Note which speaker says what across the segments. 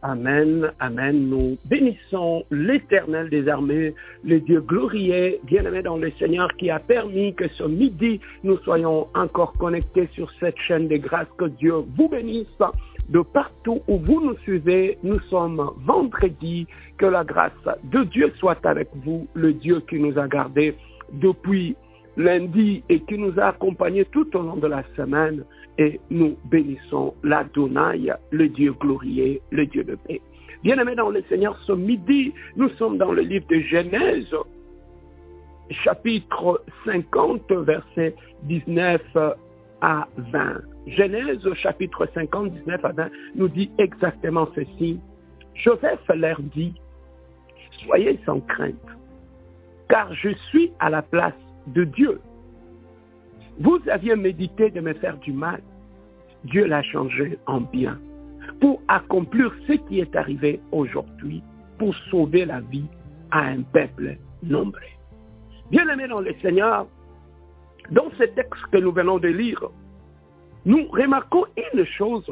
Speaker 1: Amen, amen. Nous bénissons l'Éternel des armées, le Dieu glorieux, bien-aimé dans le Seigneur, qui a permis que ce midi, nous soyons encore connectés sur cette chaîne de grâce. Que Dieu vous bénisse de partout où vous nous suivez. Nous sommes vendredi. Que la grâce de Dieu soit avec vous, le Dieu qui nous a gardés depuis lundi et qui nous a accompagnés tout au long de la semaine. Et nous bénissons l'Adonai, le Dieu glorieux, le Dieu de paix. Bien-aimés dans le Seigneur, ce midi, nous sommes dans le livre de Genèse, chapitre 50, versets 19 à 20. Genèse, chapitre 50, 19 à 20, nous dit exactement ceci. Joseph leur dit, « Soyez sans crainte, car je suis à la place de Dieu. Vous aviez médité de me faire du mal. Dieu l'a changé en bien pour accomplir ce qui est arrivé aujourd'hui, pour sauver la vie à un peuple nombreux. » Bien-aimés dans le Seigneur, dans ce texte que nous venons de lire, nous remarquons une chose,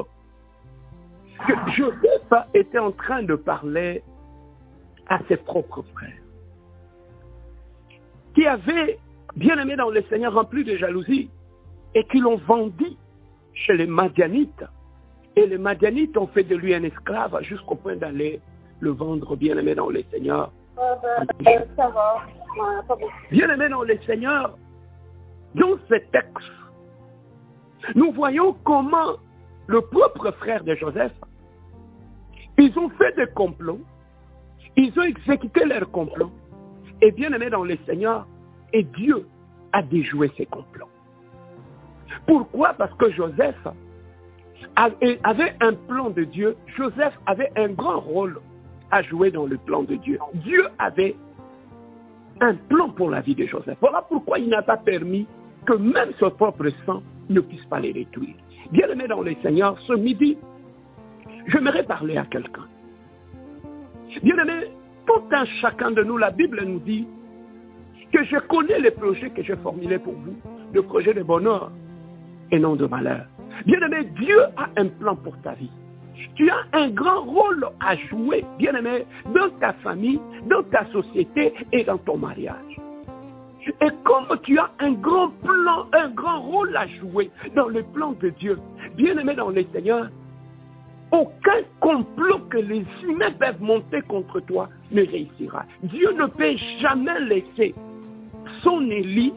Speaker 1: que Joseph était en train de parler à ses propres frères, qui avaient, bien-aimés dans le Seigneur, remplis de jalousie, et qui l'ont vendu chez les Madianites. Et les Madianites ont fait de lui un esclave jusqu'au point d'aller le vendre, bien-aimé dans le Seigneur. Bien-aimé dans le Seigneur, dans ce texte, nous voyons comment le propre frère de Joseph, ils ont fait des complots, ils ont exécuté leurs complots, et bien-aimé dans le Seigneur, et Dieu a déjoué ces complots. Pourquoi? Parce que Joseph avait un plan de Dieu. Joseph avait un grand rôle à jouer dans le plan de Dieu. Dieu avait un plan pour la vie de Joseph. Voilà pourquoi il n'a pas permis que même son propre sang ne puisse pas les détruire. Bien-aimé dans le Seigneur, ce midi, j'aimerais parler à quelqu'un. Bien-aimé, tout un chacun de nous, la Bible nous dit que je connais les projets que j'ai formulés pour vous, le projet de bonheur et non de malheur. Bien-aimé, Dieu a un plan pour ta vie. Tu as un grand rôle à jouer, bien-aimé, dans ta famille, dans ta société et dans ton mariage. Et comme tu as un grand plan, un grand rôle à jouer dans le plan de Dieu, bien-aimé dans le Seigneur, aucun complot que les humains peuvent monter contre toi ne réussira. Dieu ne peut jamais laisser son Élie,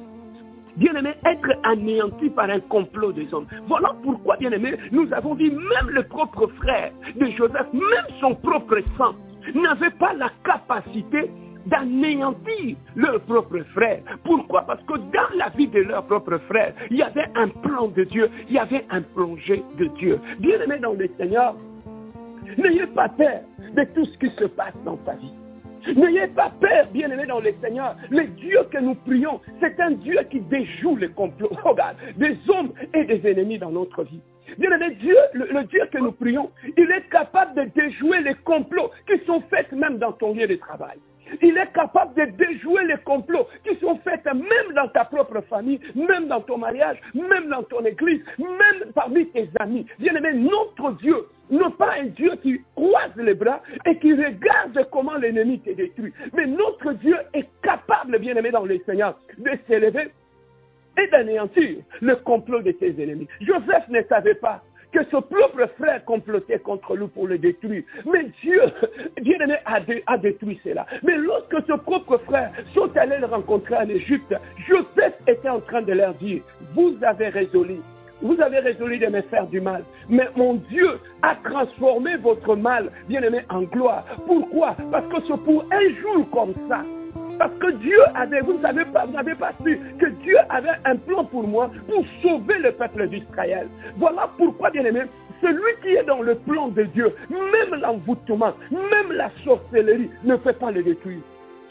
Speaker 1: bien-aimé, être anéanti par un complot des hommes. Voilà pourquoi, bien-aimé, nous avons dit, même le propre frère de Joseph, même son propre sang, n'avait pas la capacité d'anéantir leur propre frère. Pourquoi? Parce que dans la vie de leur propre frère, il y avait un plan de Dieu, il y avait un projet de Dieu. Bien-aimé dans le Seigneur, n'ayez pas peur de tout ce qui se passe dans ta vie. N'ayez pas peur, bien-aimés dans le Seigneur. Le Dieu que nous prions, c'est un Dieu qui déjoue les complots, regarde, des hommes et des ennemis dans notre vie. Bien-aimé, Dieu, le Dieu que nous prions, il est capable de déjouer les complots qui sont faits même dans ton lieu de travail. Il est capable de déjouer les complots qui sont faits même dans ta propre famille, même dans ton mariage, même dans ton église, même parmi tes amis. Bien-aimé, notre Dieu, non pas un Dieu qui croise les bras et qui regarde comment l'ennemi te détruit, mais notre Dieu est capable, bien-aimé dans le Seigneur, de s'élever et d'anéantir le complot de ses ennemis. Joseph ne savait pas que son propre frère complotait contre lui pour le détruire. Mais Dieu, bien-aimé, a détruit cela. Mais lorsque son propre frère sont allés le rencontrer en Égypte, Joseph était en train de leur dire, vous avez résolu de me faire du mal. Mais mon Dieu a transformé votre mal, bien-aimé, en gloire. Pourquoi? Parce que c'est pour un jour comme ça. Parce que Dieu avait, vous n'avez pas su que Dieu avait un plan pour moi pour sauver le peuple d'Israël. Voilà pourquoi, bien-aimé, celui qui est dans le plan de Dieu, même l'envoûtement, même la sorcellerie, ne peut pas le détruire.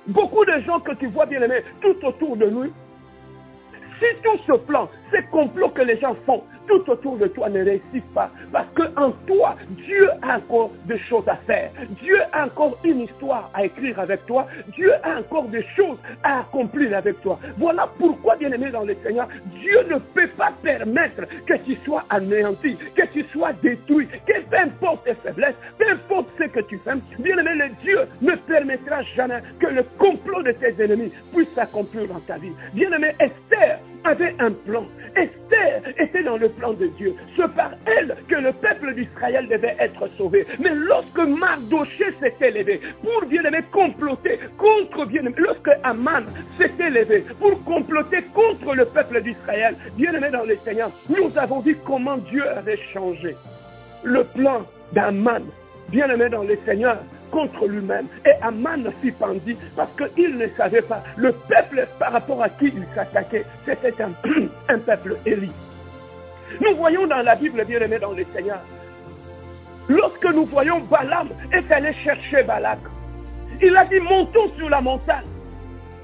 Speaker 1: Beaucoup de gens que tu vois, bien-aimé, tout autour de nous, si tout ce plan, ces complots que les gens font, tout autour de toi ne réussisse pas. Parce qu'en toi, Dieu a encore des choses à faire. Dieu a encore une histoire à écrire avec toi. Dieu a encore des choses à accomplir avec toi. Voilà pourquoi, bien-aimé dans le Seigneur, Dieu ne peut pas permettre que tu sois anéanti, que tu sois détruit, que peu importe tes faiblesses, peu importe ce que tu fais, bien-aimé, le Dieu ne permettra jamais que le complot de tes ennemis puisse s'accomplir dans ta vie. Bien-aimé, Esther avait un plan. Esther était dans le plan de Dieu. C'est par elle que le peuple d'Israël devait être sauvé. Mais lorsque Mardoché s'était levé pour, bien-aimé, comploter contre, bien-aimé, lorsque Aman s'était levé pour comploter contre le peuple d'Israël, bien-aimé dans le Seigneur, nous avons vu comment Dieu avait changé le plan d'Aman, bien-aimé dans le Seigneur, contre lui-même. Et Aman fut pendu parce qu'il ne savait pas. Le peuple par rapport à qui il s'attaquait, c'était un peuple éli. Nous voyons dans la Bible, bien-aimé dans le Seigneur, lorsque nous voyons Balaam est allé chercher Balak, il a dit montons sur la montagne.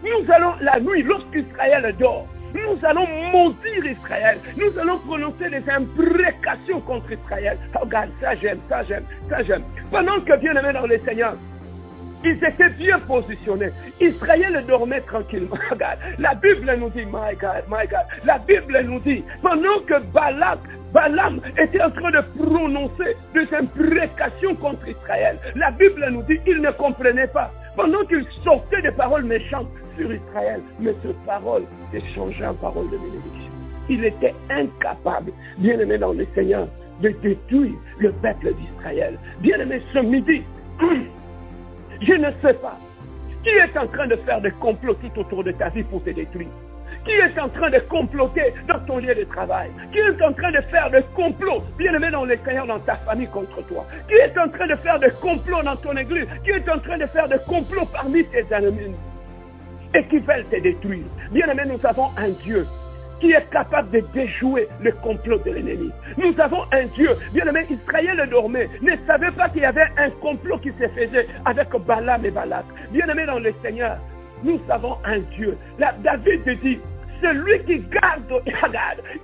Speaker 1: Nous allons la nuit, lorsqu'Israël dort, nous allons maudire Israël. Nous allons prononcer des imprécations contre Israël. Oh, regarde, ça j'aime, ça j'aime, ça j'aime. Pendant que, bien-aimés dans le Seigneur, ils étaient bien positionnés. Israël dormait tranquillement. Regarde, la Bible nous dit, my God, la Bible nous dit, pendant que Balaam était en train de prononcer des imprécations contre Israël, la Bible nous dit, il ne comprenait pas. Pendant qu'il sortait des paroles méchantes sur Israël, mais ces paroles s'est changé en paroles de bénédiction. Il était incapable, bien-aimé dans le Seigneur, de détruire le peuple d'Israël. Bien-aimé, ce midi, je ne sais pas qui est en train de faire des complots tout autour de ta vie pour te détruire. Qui est en train de comploter dans ton lieu de travail? Qui est en train de faire des complots, bien-aimé dans le Seigneur, dans ta famille contre toi? Qui est en train de faire des complots dans ton église? Qui est en train de faire des complots parmi tes ennemis? Et qui veulent te détruire? Bien-aimé, nous avons un Dieu qui est capable de déjouer le complot de l'ennemi. Nous avons un Dieu, bien-aimé, Israël dormait, ne savait pas qu'il y avait un complot qui se faisait avec Balaam et Balak. Bien-aimé dans le Seigneur, nous avons un Dieu. David dit, celui qui garde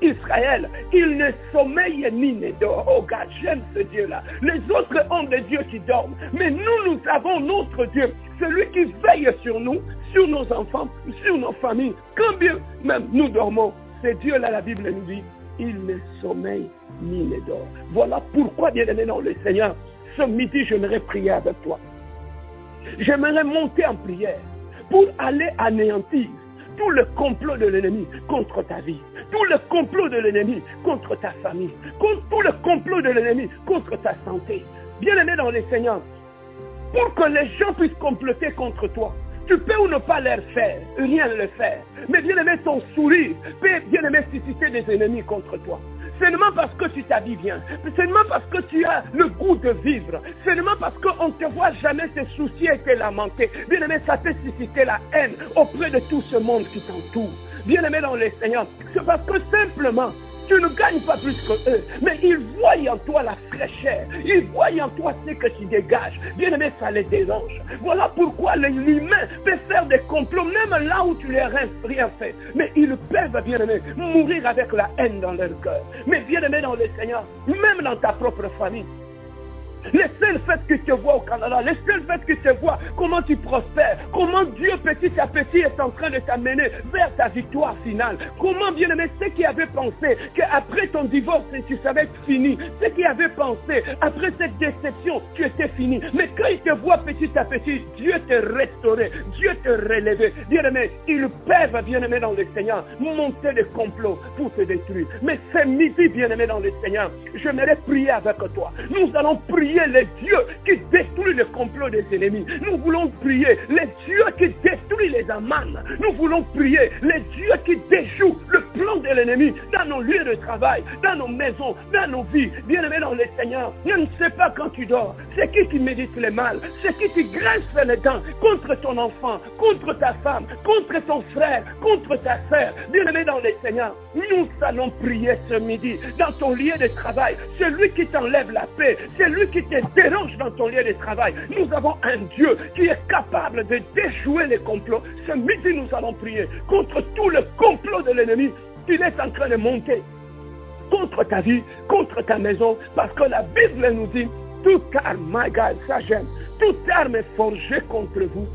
Speaker 1: Israël, il ne sommeille ni ne dort. Oh God, j'aime ce Dieu-là. Les autres ont des dieux qui dorment, mais nous avons notre Dieu, celui qui veille sur nous, sur nos enfants, sur nos familles. Quand bien même nous dormons, ce Dieu-là, la Bible nous dit, il ne sommeille ni ne dort. Voilà pourquoi, bien-aimé dans le Seigneur, ce midi, j'aimerais prier avec toi. J'aimerais monter en prière pour aller anéantir tout le complot de l'ennemi contre ta vie, tout le complot de l'ennemi contre ta famille, tout le complot de l'ennemi contre ta santé. Bien-aimé dans le Seigneur, pour que les gens puissent comploter contre toi, tu peux ou ne pas leur faire, rien ne le faire. Mais bien-aimé, ton sourire peut, bien-aimé, susciter des ennemis contre toi. Seulement parce que tu t'habilles bien, seulement parce que tu as le goût de vivre, seulement parce qu'on ne te voit jamais te soucier et te lamenter. Bien-aimé, ça peut susciter la haine auprès de tout ce monde qui t'entoure. Bien-aimé dans le Seigneur, c'est parce que simplement, tu ne gagnes pas plus que eux, mais ils voient en toi la fraîcheur, ils voient en toi ce que tu dégages. Bien-aimé, ça les dérange. Voilà pourquoi l'humain peut faire des complots, même là où tu leur as rien fait. Mais ils peuvent, bien-aimé, mourir avec la haine dans leur cœur. Mais bien-aimé dans le Seigneur, même dans ta propre famille, les seuls faits que tu vois au Canada, les seuls faits que tu vois, comment tu prospères, comment Dieu petit à petit est en train de t'amener vers ta victoire finale. Comment, bien-aimé, ceux qui avaient pensé qu'après ton divorce, tu savais être fini, ceux qui avaient pensé, après cette déception, tu étais fini. Mais quand ils te voient petit à petit, Dieu te restaurer, Dieu te relever. Bien-aimé, ils peuvent, bien-aimé dans le Seigneur, monter des complots pour te détruire. Mais ce midi, bien-aimé dans le Seigneur, j'aimerais prier avec toi. Nous allons prier les dieux qui détruisent le complot des ennemis. Nous voulons prier les dieux qui détruisent les amans. Nous voulons prier les dieux qui déjouent le plan de l'ennemi dans nos lieux de travail, dans nos maisons, dans nos vies. Bien-aimé dans le Seigneur, je ne sais pas quand tu dors, c'est qui médite le mal, c'est qui grince les dents contre ton enfant, contre ta femme, contre ton frère, contre ta sœur. Bien-aimé dans le Seigneur, nous allons prier ce midi dans ton lieu de travail. Celui qui t'enlève la paix, celui qui te dérange dans ton lieu de travail. Nous avons un Dieu qui est capable de déjouer les complots. Ce midi, nous allons prier contre tout le complot de l'ennemi qu'il est en train de monter contre ta vie, contre ta maison, parce que la Bible nous dit, toute arme, my God, ça j'aime, toute arme forgée contre vous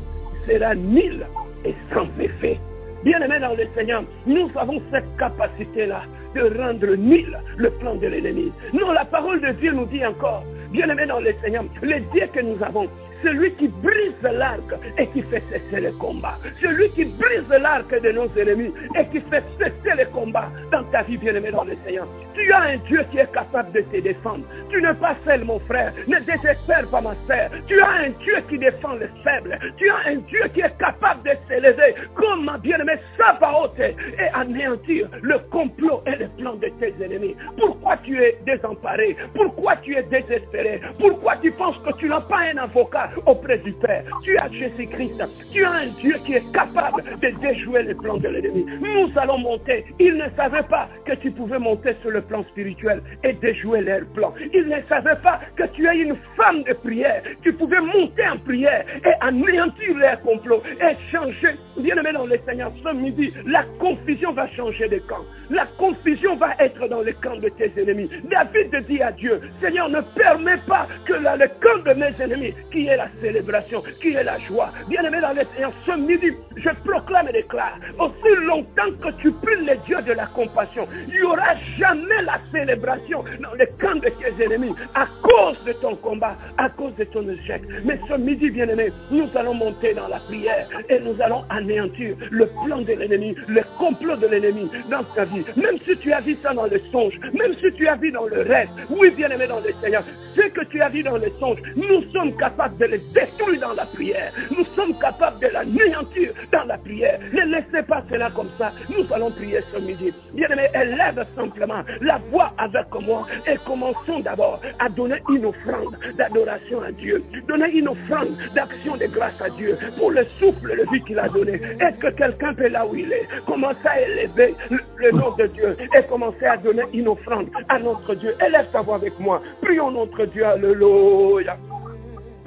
Speaker 1: sera nulle et sans effet. Bien-aimés dans le Seigneur, nous avons cette capacité-là de rendre nul le plan de l'ennemi. Non, la parole de Dieu nous dit encore, bien-aimés dans le Seigneur, le Dieu que nous avons, celui qui brise l'arc et qui fait cesser le combat. Celui qui brise l'arc de nos ennemis et qui fait cesser le combat dans ta vie, bien-aimé dans le Seigneur. Tu as un Dieu qui est capable de te défendre. Tu n'es pas seul, mon frère. Ne désespère pas, ma sœur. Tu as un Dieu qui défend les faibles. Tu as un Dieu qui est capable de s'élever comme ma bien-aimé Sabaoth et anéantir le complot et le plan de tes ennemis. Pourquoi tu es désemparé? Pourquoi tu es désespéré? Pourquoi tu penses que tu n'as pas un avocat auprès du Père? Tu as Jésus-Christ. Tu as un Dieu qui est capable de déjouer les plans de l'ennemi. Nous allons monter. Ils ne savaient pas que tu pouvais monter sur le plan spirituel et déjouer leurs plans. Ils ne savaient pas que tu es une femme de prière. Tu pouvais monter en prière et anéantir leurs complots et changer. Bien-aimé dans le Seigneur, ce midi, la confusion va changer de camp. La confusion va être dans le camp de tes ennemis. David dit à Dieu, Seigneur, ne permets pas que dans le camp de mes ennemis, qui est la célébration, qui est la joie. Bien-aimé dans le Seigneur, ce midi, je proclame et déclare, aussi longtemps que tu pries le Dieu de la compassion, il n'y aura jamais la célébration dans le camp de tes ennemis à cause de ton combat, à cause de ton échec. Mais ce midi, bien-aimé, nous allons monter dans la prière et nous allons anéantir le plan de l'ennemi, le complot de l'ennemi dans ta vie. Même si tu as vu ça dans le songe, même si tu as vu dans le rêve, oui, bien-aimé dans le Seigneur, ce que tu as vu dans le songe, nous sommes capables de les détruire dans la prière. Nous sommes capables de l'anéantir dans la prière. Ne laissez pas cela comme ça. Nous allons prier ce midi. Bien-aimé, élève simplement la voix avec moi et commençons d'abord à donner une offrande d'adoration à Dieu. Donner une offrande d'action de grâce à Dieu pour le souffle, le vie qu'il a donné. Est-ce que quelqu'un peut là où il est commencer à élever le nom de Dieu et commencer à donner une offrande à notre Dieu? Élève ta voix avec moi. Prions notre Dieu. Alléluia.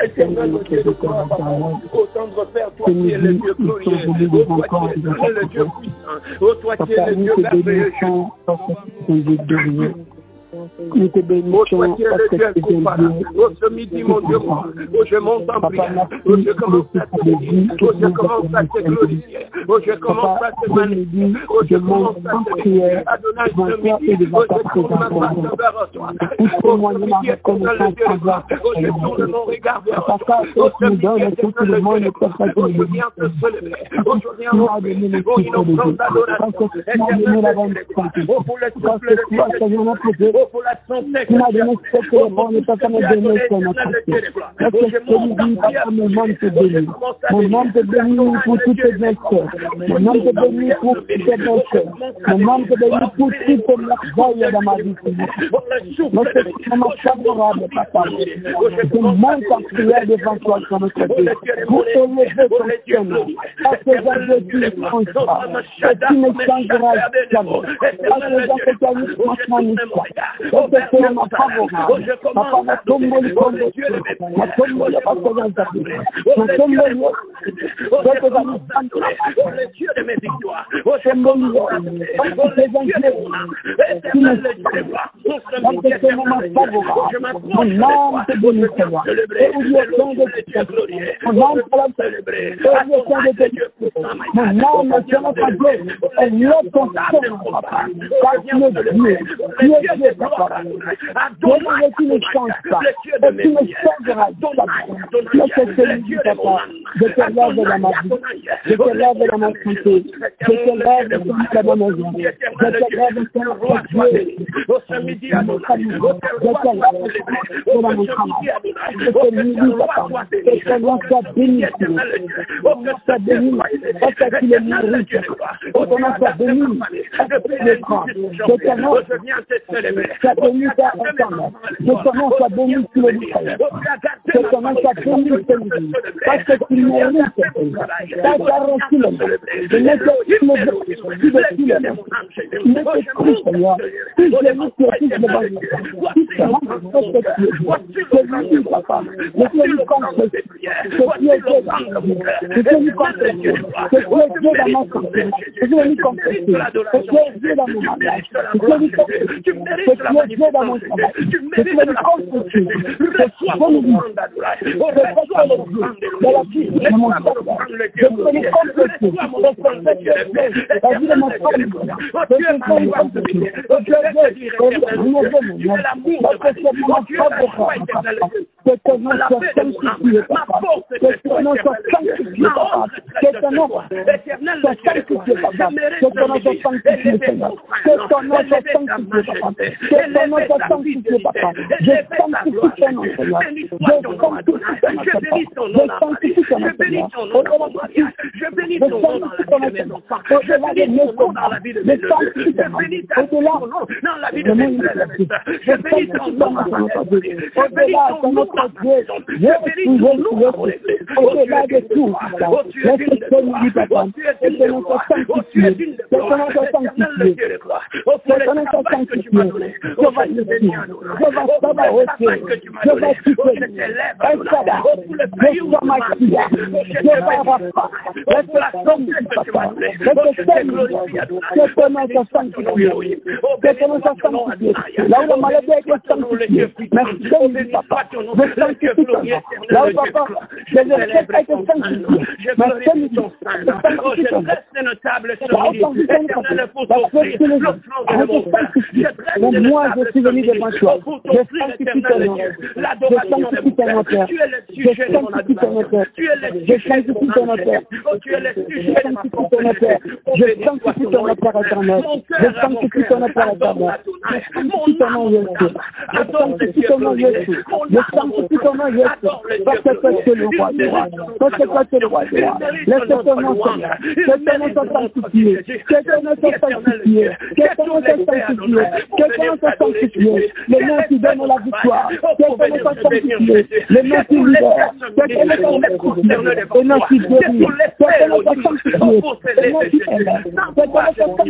Speaker 1: Éternel Dieu de gloire, ô tendre Père, toi qui es le Dieu glorieux, ô toi qui es le Dieu puissant, ô toi qui es le Dieu merveilleux.
Speaker 2: Nous te bénissons parce que tu es Dieu.
Speaker 1: Oh, ce midi, mon Dieu, oh, je monte en prière. Oh, je commence à te bénir. Oh, je commence à te glorifier. Oh, je commence à te magnifier. Oh, je commence à te prier. Adonai, ce midi, oh, je tourne ma face vers toi. Oh, ce midi, éternel le Dieu de gloire. Oh, je tourne mon regard vers toi. Oh, ce midi, éternel le Dieu de gloire. Oh, je viens te célébrer. Oh, je viens m'offrir. Oh, une offrande d'adoration. Éternel le Dieu de gloire. Oh, pour le souffle de Dieu. Oh, pour la santé.
Speaker 2: Tu m'as donné ce que le bon n'est pas comme le donné sur notre vie. Parce que je te dis, papa, mon nom te bénit. Mon nom te bénit pour toutes tes blessures. Mon nom te bénit pour toutes tes blessures. Mon nom te bénit pour toutes tes merveilles dans ma vie. Notre moment favorable, papa. Je monte en prière devant toi sur notre vie. Pour élever ton nom. Parce que j'ai tu ne changes pas. Que tu ne changeras jamais. Parce que j'ai tu as mis franchement une histoire. Donne-moi qui ne change pas, et qui ne changera jamais. Laisse celui papa, je te lève dans ma vie, je te lève dans ma santé, je te lève dans ma maison, je te lève sur le roi Dieu, dans mon famille, je te lève dans mon travail, je te bénis papa, que ton nom soit béni, que ton nom soit béni, parce que tu le mérites, que ton nom soit béni, parce que tu le prends, que ton nom soit béni ta ensemble, que ton nom soit béni sur le ciel, que ton nom soit béni sur le ciel, parce que tu mérites Moi, je suis venu devant toi. Je sanctifie ton nom. Je sanctifie ton nom, Père. Je sanctifie ton nom, Père. Je sanctifie ton nom, Père. Je sanctifie ton nom, Père. Je sanctifie ton nom, Père éternel. Je sanctifie ton nom, Père éternel. Je sanctifie ton nom, Jésus. Je sanctifie ton nom, Jésus. Je sanctifie ton nom, Jésus. Parce que toi, tu es le roi du roi. Parce que toi, tu es le roi du roi. Laisse ton nom, Seigneur. Que ton nom soit sanctifié. Que ton nom soit sanctifié. Que ton nom soit sanctifié. Que ton nom soit sanctifié. Le nom qui donne la victoire. Que ton nom soit sanctifié. Le nom qui libère. Que ton nom soit sanctifié. Le nom qui guérit. Que ton nom soit sanctifié. Le nom qui élève. Que ton nom soit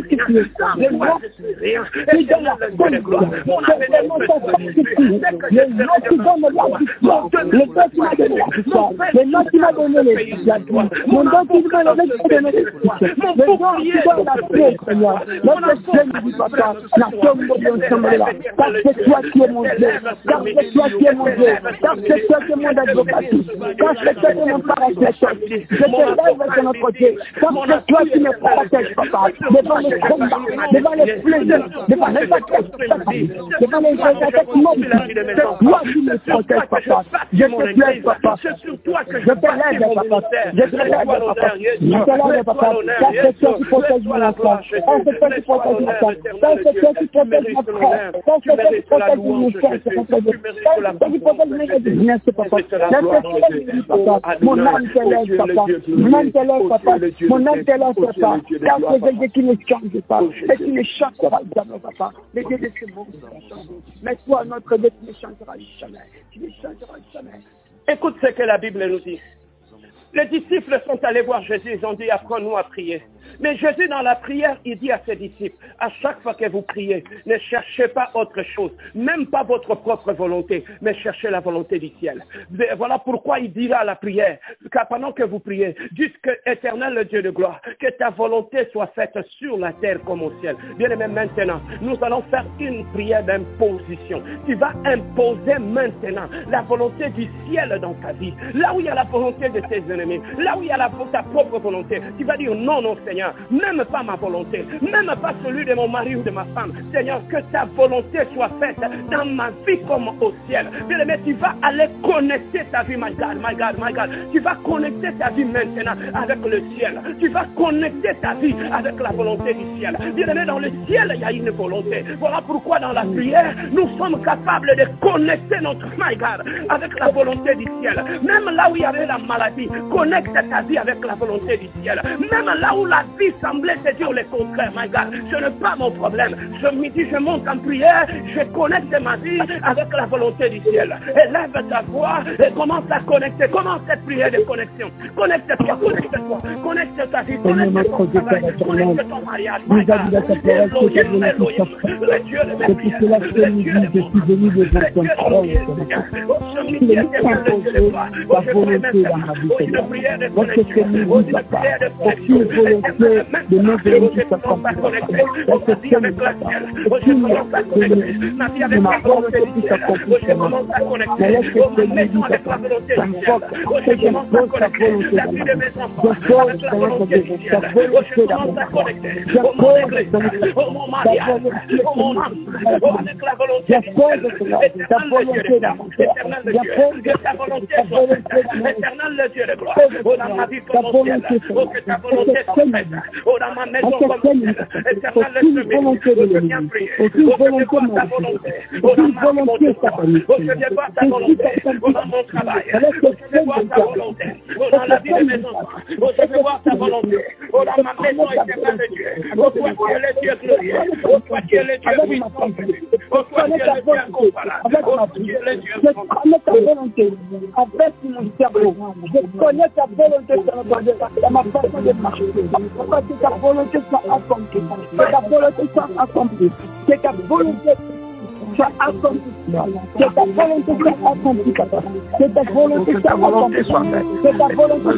Speaker 2: sanctifié. Le nom qui donne la victoire. Que ton nom soit sanctifié. Le nom qui donne la victoire. Le nom qui m'a donné la victoire. Le nom qui m'a donné la victoire. Mon nom qui m'a donné la victoire. Le nom qui donne la paix, Seigneur. Notre Seigneur du Papa, la tombe de Dieu ensemble là. Parce que toi qui es mon Dieu. Parce que toi qui es mon Dieu. Parce que toi qui es mon advocat. Parce que toi qui es mon paraclet. Je te lève sur notre côté. Parce que toi qui me protèges, Papa. Devant les combats, devant les plaisirs, devant les attaques, devant les attaques mobiles. C'est toi qui me protèges, Papa. Je te lève, Papa. Je te lève, Papa. Je te lève, Papa. Je te lève, Papa. Parce que toi qui protèges mon enfant. Parce que toi qui protèges mon enfant. Parce que toi qui protèges mon frère. Parce que toi qui protèges mon frère. Parce que toi qui protèges mes business, Papa. Mon âme te lève, Papa. Mon âme te lève, Papa. Mon âme te lève, Papa. Car c'est Dieu qui ne change pas. Et qui ne changera jamais, Papa. Le Dieu de ce monde. Mais toi, notre Dieu, tu ne changeras jamais. Tu ne changeras jamais.
Speaker 1: Écoute ce que la Bible nous dit. Les disciples sont allés voir Jésus, ils ont dit, apprends-nous à prier. Mais Jésus, dans la prière, il dit à ses disciples, à chaque fois que vous priez, ne cherchez pas autre chose, même pas votre propre volonté, mais cherchez la volonté du ciel. Voilà pourquoi il dira à la prière, car pendant que vous priez, dites que éternel le Dieu de gloire, que ta volonté soit faite sur la terre comme au ciel. Bien aimé, maintenant, nous allons faire une prière d'imposition. Tu vas imposer maintenant la volonté du ciel dans ta vie. Là où il y a la volonté de tes ennemis, là où il y a ta propre volonté, tu vas dire non, non Seigneur, même pas ma volonté, même pas celui de mon mari ou de ma femme. Seigneur, que ta volonté soit faite dans ma vie comme au ciel. Bien aimé, tu vas aller connecter ta vie, my God, my God, my God. Tu vas connecter ta vie maintenant avec le ciel. Tu vas connecter ta vie avec la volonté du ciel. Bien aimé, dans le ciel, il y a une volonté. Voilà pourquoi dans la prière, nous sommes capables de connecter notre, my God, avec la volonté du ciel. Même là où il y avait la maladie, Connecte ta vie avec la volonté du ciel. Même là où la vie semblait te dire le contraire, my God, ce n'est pas mon problème. Ce midi, je monte en prière, je connecte ma vie avec la volonté du ciel. Élève ta voix et commence à connecter. Commence cette prière de connexion. Connecte-toi, connecte-toi, connecte ta vie, connecte ton travail, connecte ton mariage. My God, Elohim, Elohim, le Dieu de mes prières, le Dieu de mon âme, le Dieu de mon Seigneur. Ce midi, éternel, le Dieu de gloire. Je prie maintenant, une prière de connexion, une prière de connexion. Je commence à connecter ma vie avec la ciel. Je commence à connecter ma vie avec la volonté du ciel. Je commence à connecter ma maison avec la volonté du ciel. Je commence à connecter la vie de mes enfants avec la volonté du ciel. Je commence à connecter mon église, mon mariage, mon âme avec la volonté du ciel. Éternel le Dieu, ta volonté soit faite. Éternel le Dieu de gloire, dans ma vie comme au ciel, que ta volonté soit faite, dans ma maison comme au ciel. Éternel le Dieu, je viens prier, je viens voir ta volonté, dans ma vie, je viens voir ta volonté, dans mon travail, je viens voir ta volonté, dans la vie de mes enfants, je viens voir ta volonté, dans ma maison, éternel le Dieu. Toi qui es le Dieu glorieux, toi qui es le Dieu puissant, toi qui es le Dieu incomparable, toi qui es le Dieu
Speaker 2: avec mon cerveau. Je connais ta volonté dans ma façon de marcher. Parce que ta volonté soit accomplie. Que ta volonté soit accomplie. Que ta volonté soit accomplie. Que ta volonté soit accomplie. Que ta volonté soit accomplie. Que ta volonté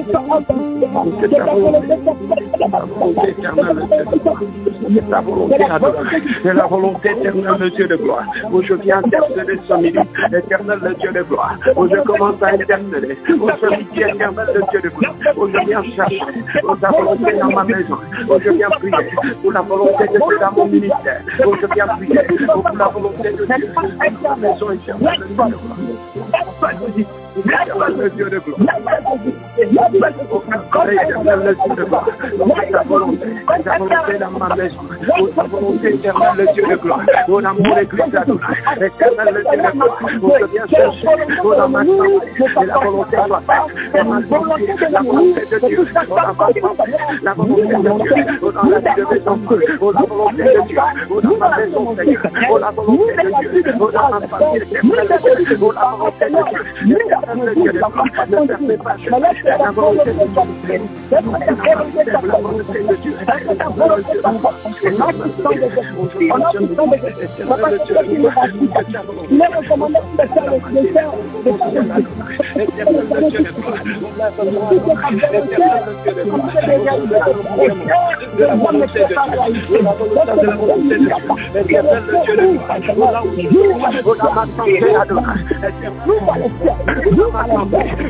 Speaker 2: soit accomplie. Que ta volonté soit accomplie. Que ta volonté soit accomplie.
Speaker 1: C'est la volonté éternelle de Dieu de gloire. Où je viens intercéder ce midi, éternel de Dieu de gloire. Où je commence à intercéder. Où ce midi, éternel de Dieu de gloire. Où je viens chercher ta volonté dans ma maison. Où je viens prier pour la volonté de Dieu dans mon ministère. Où je viens prier pour la volonté de Dieu dans ma maison éternelle de Dieu de gloire. Ta volonté dans ma maison. Ta volonté éternelle de Dieu de gloire. Mon amour église Adonai. Éternel de Dieu de gloire. Je viens chercher dans ma santé. Et la volonté soit faite. Dans ma santé. La volonté de Dieu. La volonté de Dieu. Dans la vie de mes enfants. La volonté de Dieu. Dans ma maison Seigneur. La volonté de Dieu. Dans ma famille. La volonté de Dieu. Éternel de Dieu de gloire. Ne permets pas. La volonté de Dieu. La volonté de Dieu.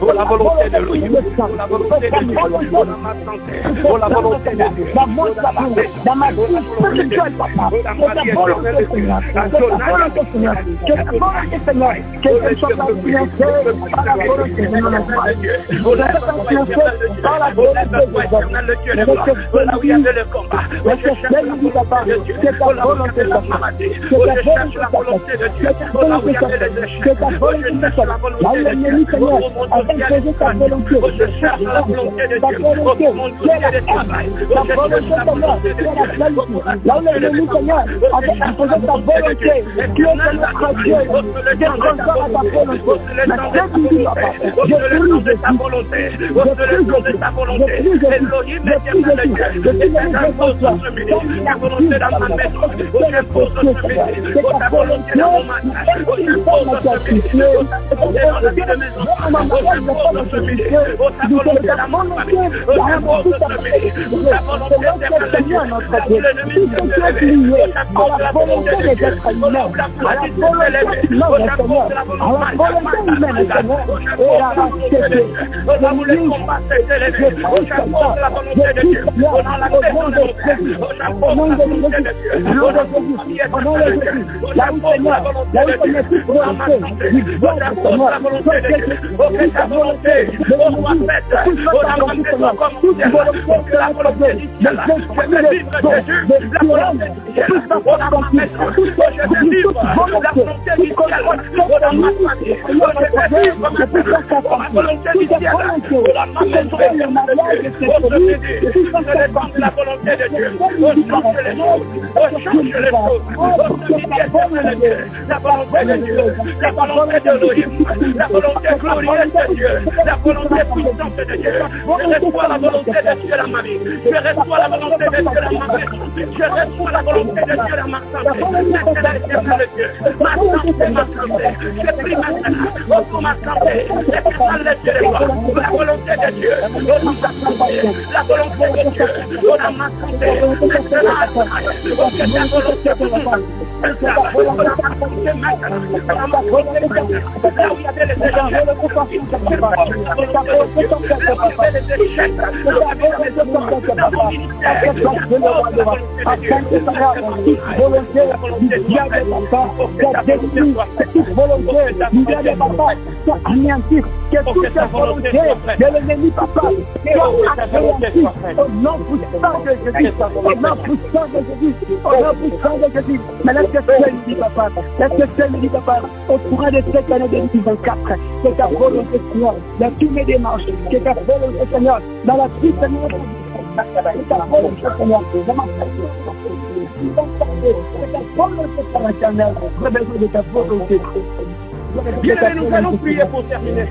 Speaker 1: La volonté de lui, la volonté de Dieu, la volonté de Dieu,
Speaker 2: dans ma vie spirituelle, papa, que ta volonté, Seigneur, que ta volonté, Seigneur, qu'elle soit influencée par la volonté de mon enfant, qu'elle soit influencée par la volonté de Dieu, là où il y avait le combat, que ta volonté soit faite, que ta volonté soit faite, là où il y avait les échecs, que ta volonté soit faite, là où l'ennemi, Seigneur, afin de poser ta volonté,
Speaker 1: je cherche la volonté de Dieu, pour mon dossier de travail,
Speaker 2: ta volonté, Seigneur, là où l'ennemi, Seigneur, afin d'imposer ta volonté, qui est notre Dieu, d'être encore à ta volonté. Je prie de ta volonté,
Speaker 1: ta volonté, Elohim, éternel Dieu, et t'impose ce midi, ta volonté dans ma maison, j'impose ce midi, ta volonté dans mon mariage, j'impose ce midi, ta volonté dans la vie de mes enfants, j'impose ce midi, ta volonté dans mon famille, j'impose ce midi, ta volonté éternelle Dieu, l'ennemi se lève, j'impose la volonté de Dieu, la pratique de s'élever, j'impose la volonté humaine, là où les combats s'est élevé, j'impose la volonté de Dieu, dans la maison de mon frère, j'impose la volonté de Dieu, dans la famille éternelle de Dieu, j'impose la volonté de Dieu, dans ma santé, j'impose la volonté de Dieu, oh que ta volonté soit faite, oh la volonté soit comme au ciel, oh que la volonté du ciel, je veux vivre Jésus, la volonté du ciel, oh la maison, oh je veux vivre la volonté du ciel, oh dans ma famille, oh je veux vivre maintenant, oh la volonté du ciel, oh dans ma maison, oh je veux dire, je dépends de la volonté de Dieu, oh change les choses, oh change les choses, oh de Dieu, la volonté de Dieu, la volonté de Elohim, la volonté glorieuse de Dieu, la volonté puissante de Dieu. Je reçois la volonté de Dieu dans ma vie. Je reçois la volonté de Dieu dans ma maison. Je reçois la volonté de Dieu dans ma santé. Maintenant, le Dieu, ma santé, ma santé. Je prie maintenant, pour ma santé. L'éternel le Dieu de moi. La volonté de Dieu, dans ma santé. La volonté de Dieu, dans ma santé. Maintenant, que ta volonté puissante.
Speaker 2: Laisse que seul dit papa, au courant de cette année 2024, que ta volonté Seigneur, dans toutes mes démarches, que ta volonté Seigneur, dans la suite Seigneur, que ta volonté Seigneur, dans ma famille, que ta volonté Seigneur éternel, j'ai besoin de ta volonté.
Speaker 1: Bien, nous allons prier pour terminer.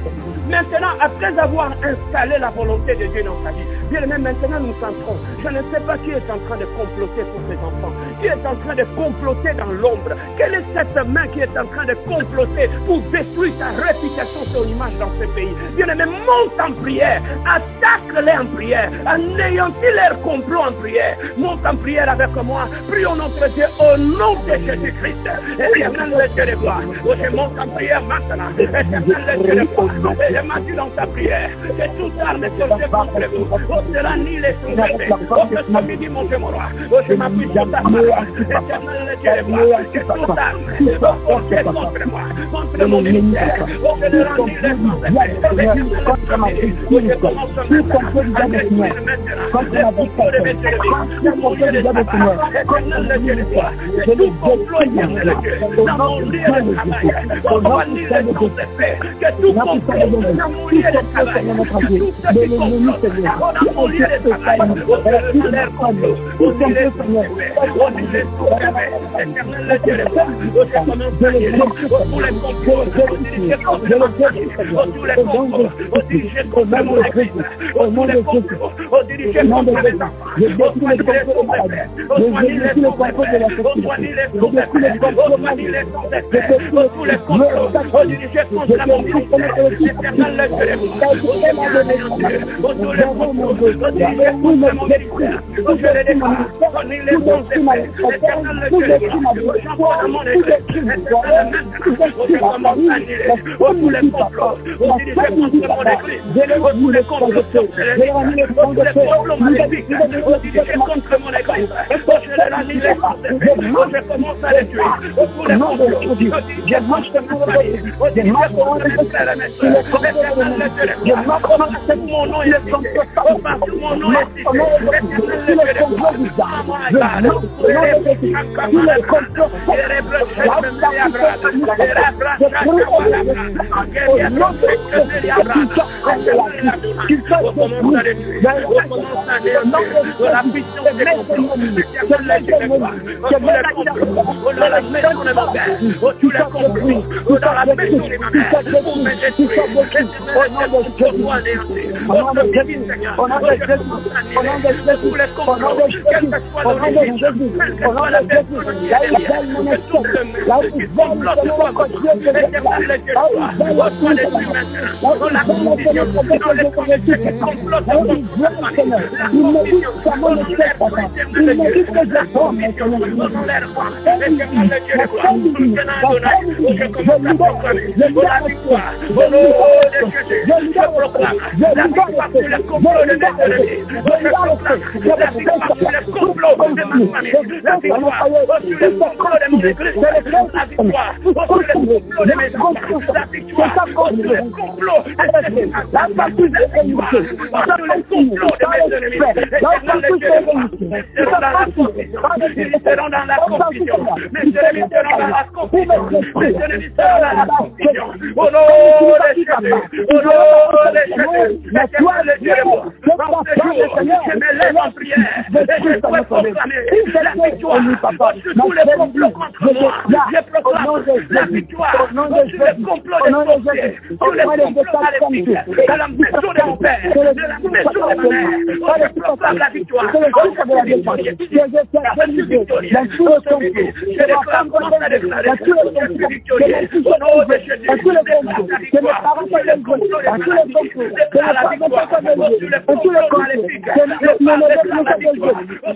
Speaker 1: Maintenant, après avoir installé la volonté de Dieu dans sa vie, bien même maintenant nous centrons. Je ne sais pas qui est en train de comploter pour ses enfants, qui est en train de comploter dans l'ombre. Quelle est cette main qui est en train de comploter pour détruire sa réputation, son image dans ce pays? Bien même monte en prière, attaque-les en prière, anéantis leur complot en prière. Monte en prière avec moi, prions notre Dieu au nom de Jésus-Christ. Éternel le Dieu de gloire, je monte en prière maintenant. Éternel le Dieu de gloire, et je m'assure dans ta prière que toute arme est sortie contre vous. Oh, sera ni les soumettés. Oh, que ce midi, mon Dieu, mon roi. Oh, je m'appuie sur ta parole. Éternel le Dieu de gloire, que toute arme est sortie contre moi, contre mon ministère. Oh, que le rends ni les soumettés. Oh, je commence maintenant à détruire maintenant les complot de mes ennemis dans mon lieu de travail. Éternel le Dieu de gloire, que tout complot, éternel le Dieu, dans mon lieu de travail. Que tout complot dans mon lieu de travail, que tout ce qui complot dans mon lieu de travail, au l'air complot, au lieu de éternel le Dieu de gloire, je commence à dire, tous les complots, au dirigé contre ma famille, tous les complots, au dirigé contre mon église, tous les complots, au dirigé contre mes enfants, au soigner les sous-effets, au soigner les sous-effets, au soigner les sous-effets, au soigner les sous-effets, au tous les complots, au dirigé contre mon ministère, éternel le Dieu de gloire, au tous les complots, au dirigé contre mon ministère, au je les déclare, soigner les sous-effets, éternel le Dieu de gloire, au j'envoie dans mon église, éternel maintenant, au je commence à annuler, au tous les complots, au dirigé contre mon église, au tous les complots sorcelleries, au tous les complots maléfiques, au dirigé contre mon église, au je les annule les sous-effets, au je commence à les tuer, au tous les complots, au dirigé contre ma famille, au dirigé contre mes frères et mes soeurs, éternel le Dieu de gloire, au partout mon nom est cité, au partout mon nom est cité, éternel le Dieu de gloire, à moi égal, la victoire, au nom Je proclame la victoire sur le complot de mes ennemis. Je proclame la victoire sur le complot de ma famille. La victoire sur le complot de mon église. La victoire sur le complot de mes enfants. La victoire sur le complot de mes enfants. La victoire sur le complot de mes ennemis. Ils seront dans la confusion. Mes ennemis seront dans la confusion. Mes ennemis seront dans la confusion. Au nom de Jésus. Au nom de Jésus. Éternel le Dieu de moi. Dans ce jour, je me lève en prière. Et je dois proclamer la victoire sur tous les complots contre moi. Je proclame la victoire sur les complots des sorciers, sur les complots maléfiques, de la maison de mon père, de la maison de ma mère. Je proclame la victoire. Je suis victorieux. Je suis victorieux. Je déclare comme on a déclaré. Je suis victorieux. Au nom de Jésus, je déclare la victoire sur les complots des maléfiques. Je déclare la victoire sur les complots maléfiques. Je déclare la victoire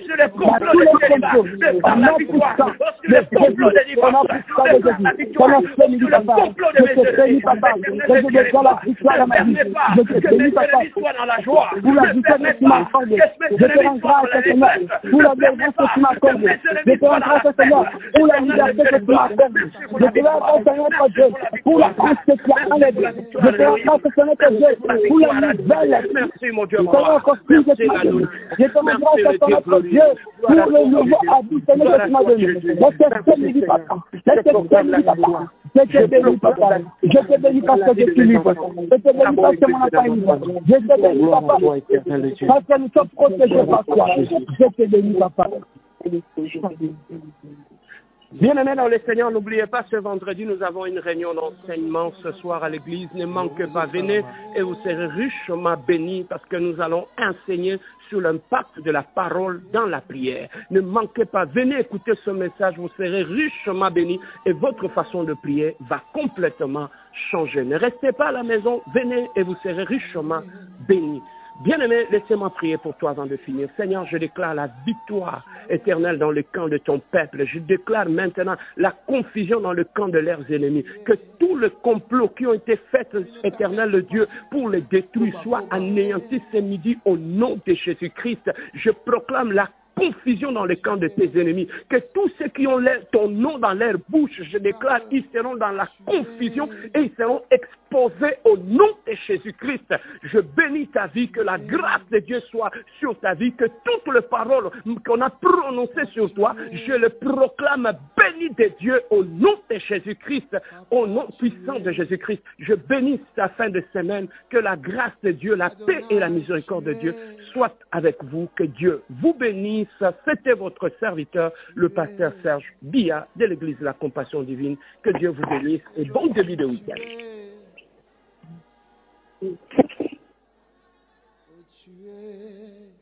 Speaker 1: sur les complots des célibats. Je déclare la victoire sur les complots des divorces. Je déclare la victoire sur le complot de mes ennemis. Je déclare la victoire. Ne permets pas que mes ennemis soient dans la joie. Ne permets pas que mes ennemis soient dans la détresse. Ne permets pas que mes ennemis soient dans la peine.
Speaker 2: Pour la liberté que tu m'accordes. Je te rends Seigneur notre Dieu pour la grâce que tu as enlevée. Je te rends Seigneur notre Dieu pour la nouvelle.
Speaker 1: Merci mon Dieu.
Speaker 2: Je te rends grâce notre Dieu pour le nouveau habit Seigneur que tu m'as donné. Laisse te bénir papa. Laisse te bénir papa. Je te bénis papa. Je te bénis parce que je suis libre. Je te bénis parce que mon enfant est libre. Je te bénis papa. Parce que nous sommes protégés par toi. Je te bénis papa.
Speaker 1: Bien-aimés dans le Seigneur, n'oubliez pas, ce vendredi, nous avons une réunion d'enseignement ce soir à l'église. Ne manquez pas, venez et vous serez richement bénis parce que nous allons enseigner sur l'impact de la parole dans la prière. Ne manquez pas, venez écouter ce message, vous serez richement bénis et votre façon de prier va complètement changer. Ne restez pas à la maison, venez et vous serez richement bénis. Bien-aimé, laissez-moi prier pour toi avant de finir. Seigneur, je déclare la victoire éternelle dans le camp de ton peuple. Je déclare maintenant la confusion dans le camp de leurs ennemis. Que tous les complots qui ont été faits, éternel le Dieu, pour les détruire, soient anéantis ce midi au nom de Jésus-Christ. Je proclame la confusion dans le camp de tes ennemis. Que tous ceux qui ont ton nom dans leur bouche, je déclare, ils seront dans la confusion et ils seront exposés au nom de Jésus-Christ. Je bénis ta vie, que la grâce de Dieu soit sur ta vie, que toutes les paroles qu'on a prononcées sur toi, je le proclame béni de Dieu au nom de Jésus-Christ, au nom puissant de Jésus-Christ. Je bénis ta fin de semaine, que la grâce de Dieu, la paix et la miséricorde de Dieu soit avec vous, que Dieu vous bénisse. C'était votre serviteur, le pasteur Serge Bia de l'église de la Compassion Divine. Que Dieu vous bénisse et bon début de week-end.
Speaker 3: Tu es